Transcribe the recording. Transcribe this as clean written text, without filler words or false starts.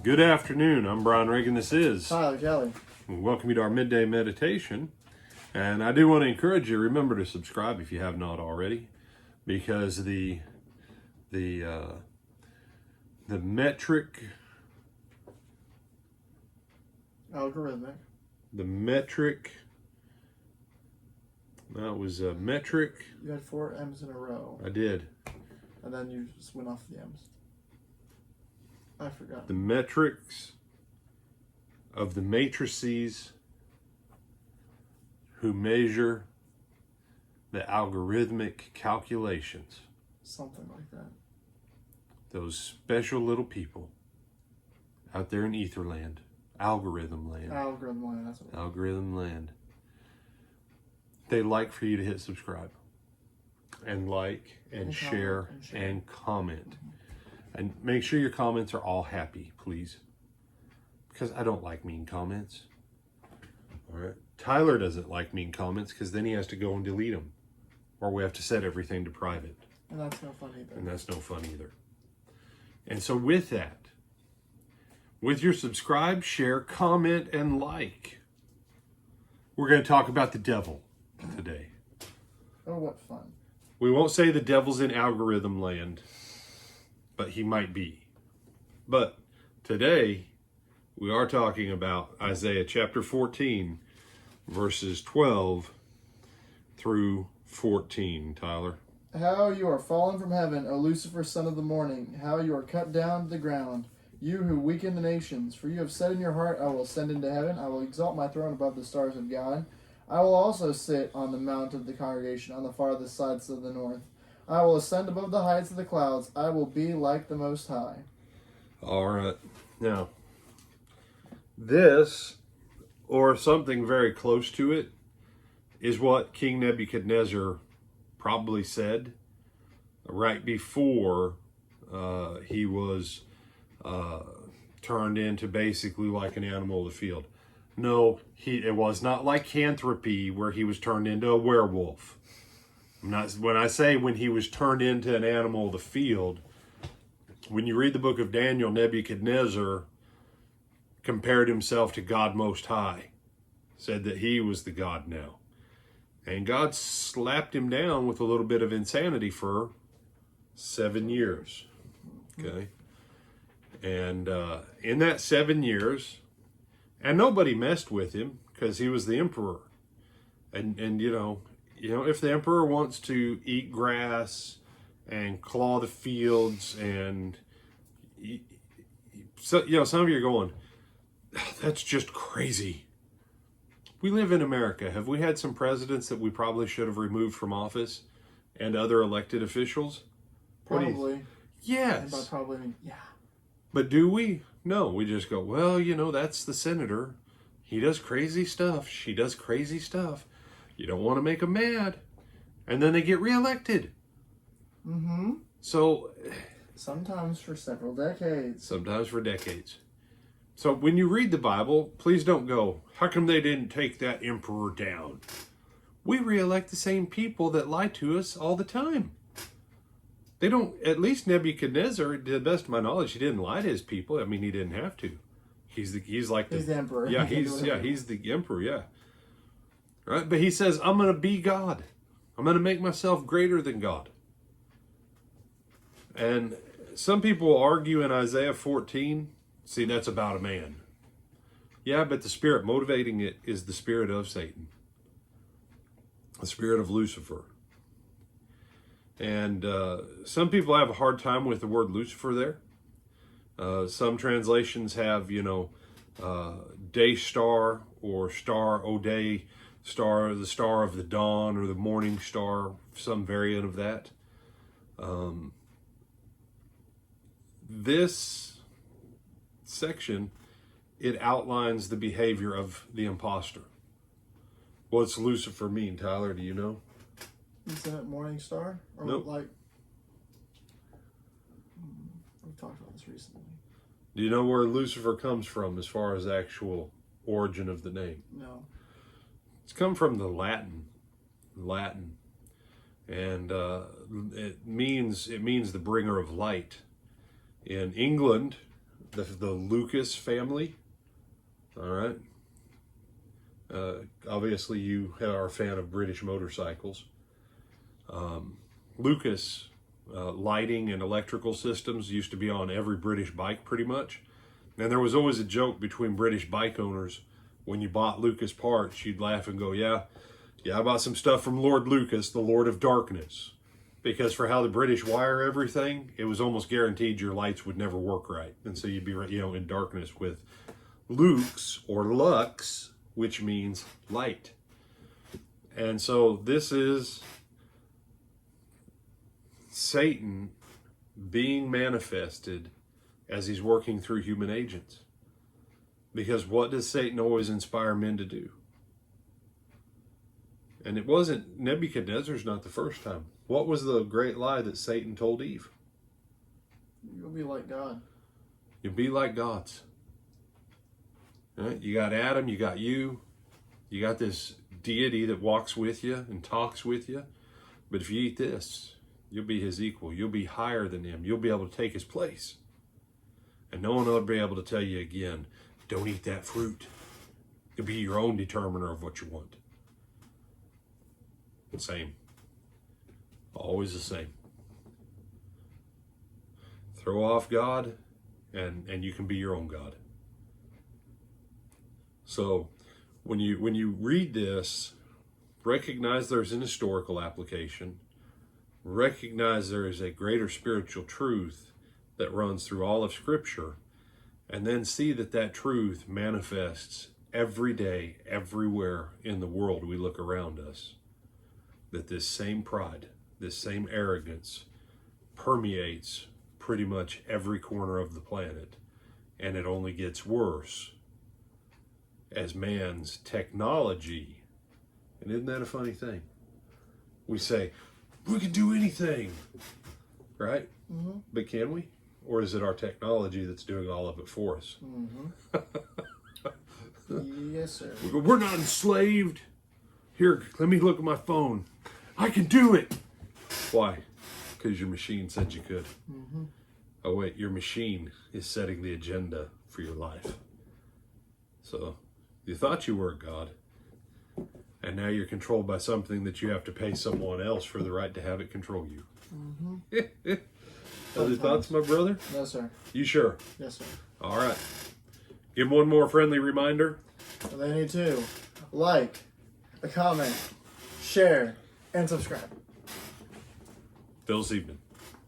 Good afternoon. I'm Brian Reagan. This is Tyler Kelly. Welcome you to our midday meditation. And I do want to encourage you, remember to subscribe if you have not already, because the metric, Algorithmic. that was a metric. You had 4 M's in a row, I did. and then you just went off the M's. I forgot. The metrics of the matrices who measure the algorithmic calculations. Something like that. Those special little people out there in Etherland, algorithm land. Algorithm line, that's what Algorithm land. They like for you to hit subscribe and like and share and comment. And make sure your comments are all happy, please. Because I don't like mean comments. All right. Tyler doesn't like mean comments because then he has to go and delete them. Or we have to set everything to private. And that's no fun either. And that's no fun either. And so with that, with your subscribe, share, comment, and like, we're going to talk about the devil today. Oh, what fun. We won't say the devil's in algorithm land, but he might be. But today, we are talking about Isaiah chapter 14, verses 12 through 14, Tyler. How you are fallen from heaven, O Lucifer, son of the morning. How you are cut down to the ground, you who weaken the nations. For you have said in your heart, I will ascend into heaven. I will exalt my throne above the stars of God. I will also sit on the mount of the congregation on the farthest sides of the north. I will ascend above the heights of the clouds. I will be like the Most High. All right. Now, this, or something very close to it, is what King Nebuchadnezzar probably said right before he was turned into basically like an animal of the field. No, it was not lycanthropy where he was turned into a werewolf. When I say when he was turned into an animal of the field, when you read the book of Daniel, Nebuchadnezzar compared himself to God Most High, said that he was the God now. And God slapped him down with a little bit of insanity for 7 years. Okay? And in that 7 years, and nobody messed with him because he was the emperor. And you know, if the emperor wants to eat grass and claw the fields and so some of you are going, that's just crazy. We live in America. Have we had some presidents that we probably should have removed from office and other elected officials? Probably. Yes. And by probably, I mean, yeah. But do we? No, we just go, well, that's the senator. He does crazy stuff. She does crazy stuff. You don't want to make them mad. And then they get reelected. Mm-hmm. So. Sometimes for several decades. Sometimes for decades. So when you read the Bible, please don't go, how come they didn't take that emperor down? We reelect the same people that lie to us all the time. They don't, at least Nebuchadnezzar, to the best of my knowledge, he didn't lie to his people. I mean, he didn't have to. He's the emperor. Yeah, he's the emperor, yeah. Right? But he says, I'm going to be God. I'm going to make myself greater than God. And some people argue in Isaiah 14, see, that's about a man. Yeah, but the spirit motivating it is the spirit of Satan. The spirit of Lucifer. And some people have a hard time with the word Lucifer there. Some translations have, day star or star o' day star, the star of the dawn or the morning star, some variant of that. This section, it outlines the behavior of the imposter. What's Lucifer mean, Tyler? Do you know? Isn't it morning star? Or nope. Like, we talked about this recently. Do you know where Lucifer comes from as far as actual origin of the name? No. It's come from the Latin. And it means the bringer of light. In England, the Lucas family. All right. Obviously, you are a fan of British motorcycles. Lucas lighting and electrical systems used to be on every British bike pretty much. And there was always a joke between British bike owners. When you bought Lucas parts, you'd laugh and go, yeah, I bought some stuff from Lord Lucas, the Lord of Darkness. Because for how the British wire everything, it was almost guaranteed your lights would never work right. And so you'd be, in darkness with Lux or Lux, which means light. And so this is Satan being manifested as he's working through human agents. Because what does Satan always inspire men to do? And it wasn't, Nebuchadnezzar's not the first time. What was the great lie that Satan told Eve? You'll be like God. You'll be like gods. Right? You got Adam, you got you got this deity that walks with you and talks with you. But if you eat this, you'll be his equal. You'll be higher than him. You'll be able to take his place. And no one will be able to tell you again, don't eat that fruit. You'll be your own determiner of what you want. Same. Always the same. Throw off God and you can be your own God. So when you read this, recognize there's an historical application. Recognize there is a greater spiritual truth that runs through all of Scripture, and then see that truth manifests every day, everywhere in the world we look around us. That this same pride, this same arrogance permeates pretty much every corner of the planet, and it only gets worse as man's technology. And isn't that a funny thing? We say, we can do anything, right? Mm-hmm. But can we? Or is it our technology that's doing all of it for us? Mm-hmm. Yes, sir. We're not enslaved. Here, let me look at my phone. I can do it. Why? Because your machine said you could. Mm-hmm. Oh wait, your machine is setting the agenda for your life. So you thought you were a God, and now you're controlled by something that you have to pay someone else for the right to have it control you. Mm-hmm. Other thoughts, my brother? No, sir. You sure? Yes, sir. All right. Give one more friendly reminder. And they need to like, comment, share, and subscribe. Phil Siebman.